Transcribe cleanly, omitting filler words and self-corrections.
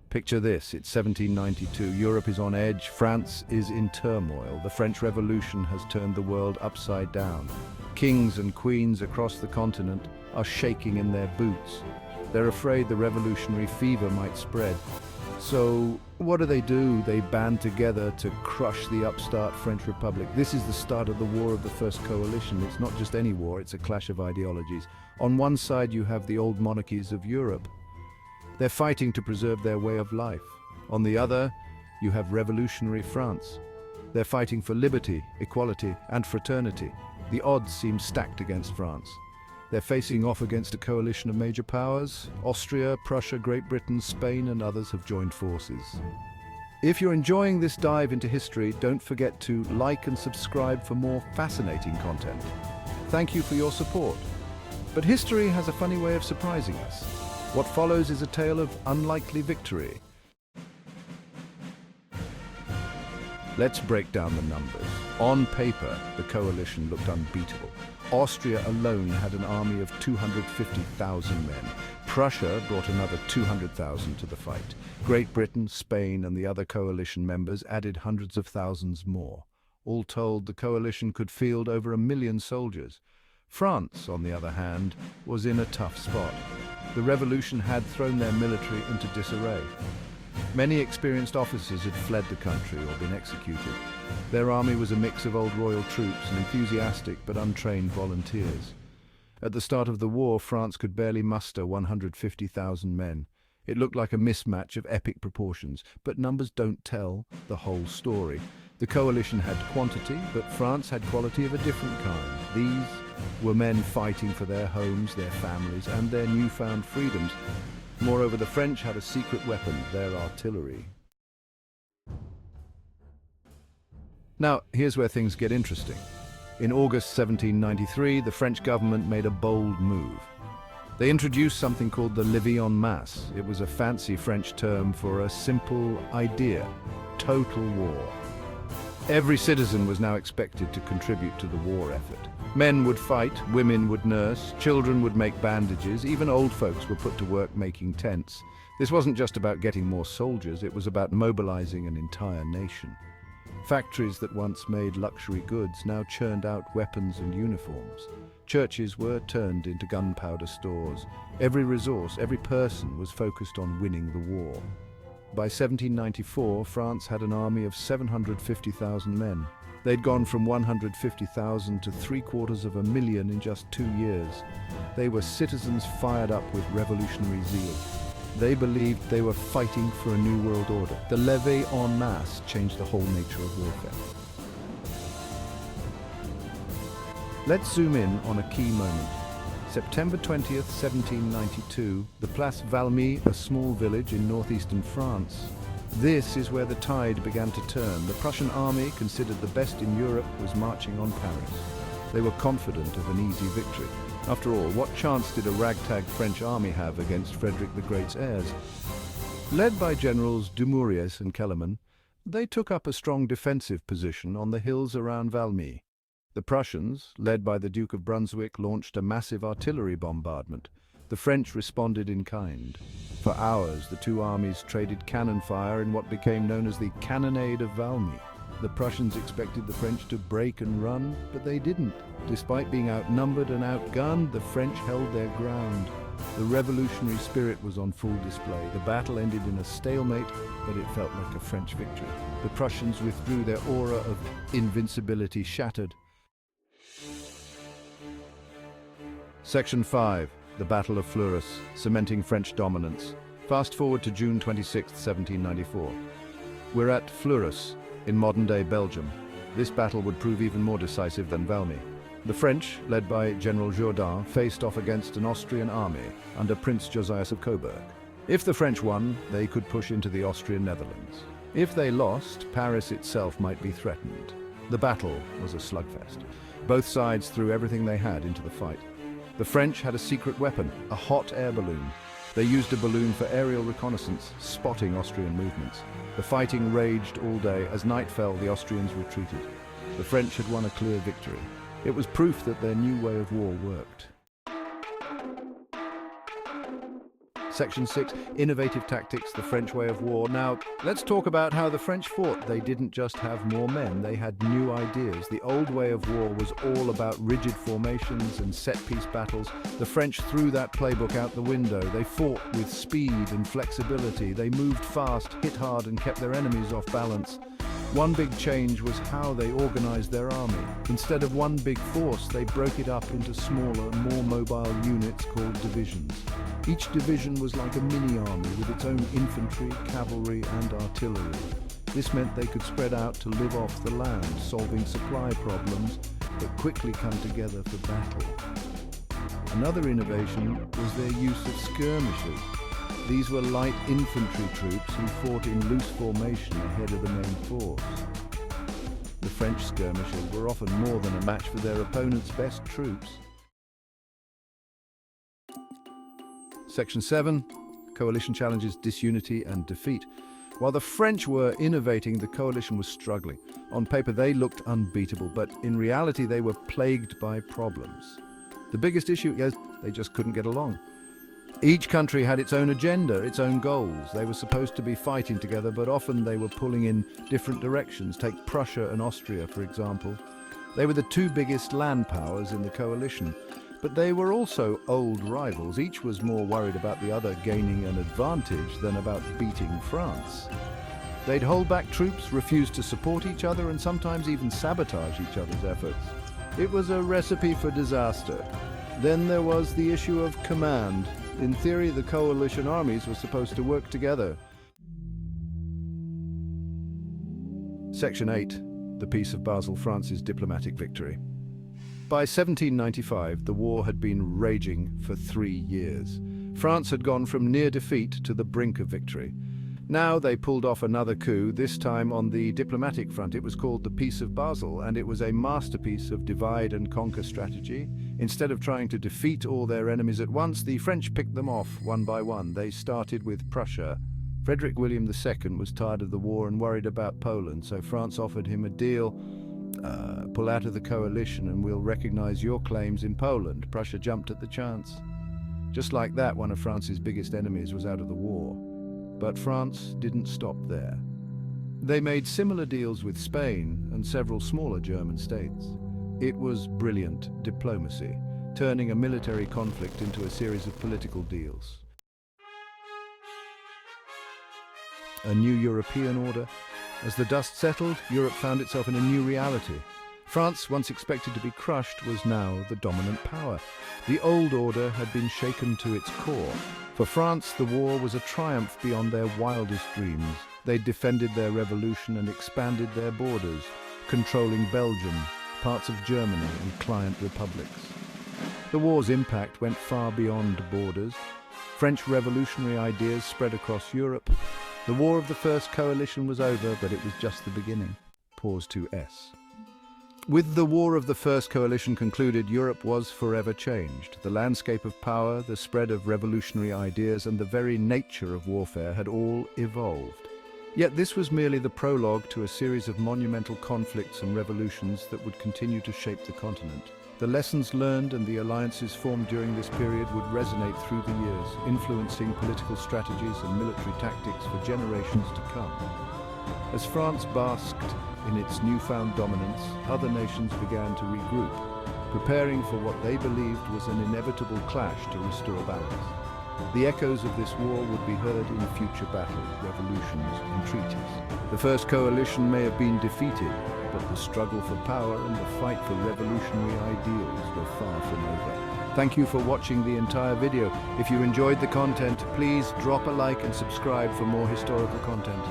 Picture this, it's 1792, Europe is on edge, France is in turmoil. The French Revolution has turned the world upside down. Kings and queens across the continent are shaking in their boots. They're afraid the revolutionary fever might spread. So what do? They band together to crush the upstart French Republic. This is the start of the War of the First Coalition. It's not just any war, it's a clash of ideologies. On one side you have the old monarchies of Europe. They're fighting to preserve their way of life. On the other, you have revolutionary France. They're fighting for liberty, equality, and fraternity. The odds seem stacked against France. They're facing off against a coalition of major powers. Austria, Prussia, Great Britain, Spain, and others have joined forces. If you're enjoying this dive into history, don't forget to like and subscribe for more fascinating content. Thank you for your support. But history has a funny way of surprising us. What follows is a tale of unlikely victory. Let's break down the numbers. On paper, the coalition looked unbeatable. Austria alone had an army of 250,000 men. Prussia brought another 200,000 to the fight. Great Britain, Spain, and the other coalition members added hundreds of thousands more. All told, the coalition could field over 1 million soldiers. France, on the other hand, was in a tough spot. The revolution had thrown their military into disarray. Many experienced officers had fled the country or been executed. Their army was a mix of old royal troops and enthusiastic but untrained volunteers. At the start of the war, France could barely muster 150,000 men. It looked like a mismatch of epic proportions, but numbers don't tell the whole story. The coalition had quantity, but France had quality of a different kind. These were men fighting for their homes, their families, and their newfound freedoms. Moreover, the French had a secret weapon, their artillery. Now, here's where things get interesting. In August 1793, the French government made a bold move. They introduced something called the Levée en masse. It was a fancy French term for a simple idea: total war. Every citizen was now expected to contribute to the war effort. Men would fight, women would nurse, children would make bandages, even old folks were put to work making tents. This wasn't just about getting more soldiers, it was about mobilizing an entire nation. Factories that once made luxury goods now churned out weapons and uniforms. Churches were turned into gunpowder stores. Every resource, every person was focused on winning the war. By 1794, France had an army of 750,000 men. They'd gone from 150,000 to 750,000 in just 2 years. They were citizens fired up with revolutionary zeal. They believed they were fighting for a new world order. The Levée en masse changed the whole nature of warfare. Let's zoom in on a key moment. September 20th, 1792, the Place Valmy, a small village in northeastern France. This is where the tide began to turn. The Prussian army, considered the best in Europe, was marching on Paris. They were confident of an easy victory. After all, what chance did a ragtag French army have against Frederick the Great's heirs? Led by generals Dumouriez and Kellerman, they took up a strong defensive position on the hills around Valmy. The Prussians, led by the Duke of Brunswick, launched a massive artillery bombardment. The French responded in kind. For hours, the two armies traded cannon fire in what became known as the Cannonade of Valmy. The Prussians expected the French to break and run, but they didn't. Despite being outnumbered and outgunned, the French held their ground. The revolutionary spirit was on full display. The battle ended in a stalemate, but it felt like a French victory. The Prussians withdrew, their aura of invincibility shattered. Section 5. The Battle of Fleurus, cementing French dominance. Fast forward to June 26, 1794. We're at Fleurus, in modern-day Belgium. This battle would prove even more decisive than Valmy. The French, led by General Jourdan, faced off against an Austrian army under Prince Josias of Coburg. If the French won, they could push into the Austrian Netherlands. If they lost, Paris itself might be threatened. The battle was a slugfest. Both sides threw everything they had into the fight. The French had a secret weapon, a hot air balloon. They used a balloon for aerial reconnaissance, spotting Austrian movements. The fighting raged all day. As night fell, the Austrians retreated. The French had won a clear victory. It was proof that their new way of war worked. Section 6, Innovative Tactics, the French Way of War. Now, let's talk about how the French fought. They didn't just have more men, they had new ideas. The old way of war was all about rigid formations and set-piece battles. The French threw that playbook out the window. They fought with speed and flexibility. They moved fast, hit hard, and kept their enemies off balance. One big change was how they organized their army. Instead of one big force, they broke it up into smaller, more mobile units called divisions. Each division was like a mini-army with its own infantry, cavalry, and artillery. This meant they could spread out to live off the land, solving supply problems, but quickly come together for battle. Another innovation was their use of skirmishers. These were light infantry troops who fought in loose formation ahead of the main force. The French skirmishers were often more than a match for their opponent's best troops. Section 7, Coalition challenges Disunity and Defeat. While the French were innovating, the coalition was struggling. On paper, they looked unbeatable, but in reality, they were plagued by problems. The biggest issue is they just couldn't get along. Each country had its own agenda, its own goals. They were supposed to be fighting together, but often they were pulling in different directions. Take Prussia and Austria, for example. They were the two biggest land powers in the coalition, but they were also old rivals. Each was more worried about the other gaining an advantage than about beating France. They'd hold back troops, refuse to support each other, and sometimes even sabotage each other's efforts. It was a recipe for disaster. Then there was the issue of command. In theory, the coalition armies were supposed to work together. Section 8, the Peace of Basel, France's diplomatic victory. By 1795, the war had been raging for 3 years. France had gone from near defeat to the brink of victory. Now they pulled off another coup, this time on the diplomatic front. It was called the Peace of Basel, and it was a masterpiece of divide and conquer strategy. Instead of trying to defeat all their enemies at once, the French picked them off one by one. They started with Prussia. Frederick William II was tired of the war and worried about Poland, so France offered him a deal. Pull out of the coalition and we'll recognize your claims in Poland. Prussia jumped at the chance. Just like that, one of France's biggest enemies was out of the war. But France didn't stop there. They made similar deals with Spain and several smaller German states. It was brilliant diplomacy, turning a military conflict into a series of political deals. A new European order. As the dust settled, Europe found itself in a new reality. France, once expected to be crushed, was now the dominant power. The old order had been shaken to its core. For France, the war was a triumph beyond their wildest dreams. They defended their revolution and expanded their borders, controlling Belgium, parts of Germany, and client republics. The war's impact went far beyond borders. French revolutionary ideas spread across Europe. The War of the First Coalition was over, but it was just the beginning. Pause to S. With the War of the First Coalition concluded, Europe was forever changed. The landscape of power, the spread of revolutionary ideas, and the very nature of warfare had all evolved. Yet this was merely the prologue to a series of monumental conflicts and revolutions that would continue to shape the continent. The lessons learned and the alliances formed during this period would resonate through the years, influencing political strategies and military tactics for generations to come. As France basked in its newfound dominance, other nations began to regroup, preparing for what they believed was an inevitable clash to restore balance. The echoes of this war would be heard in future battles, revolutions, and treaties. The First Coalition may have been defeated, but the struggle for power and the fight for revolutionary ideals were far from over. Thank you for watching the entire video. If you enjoyed the content, please drop a like and subscribe for more historical content.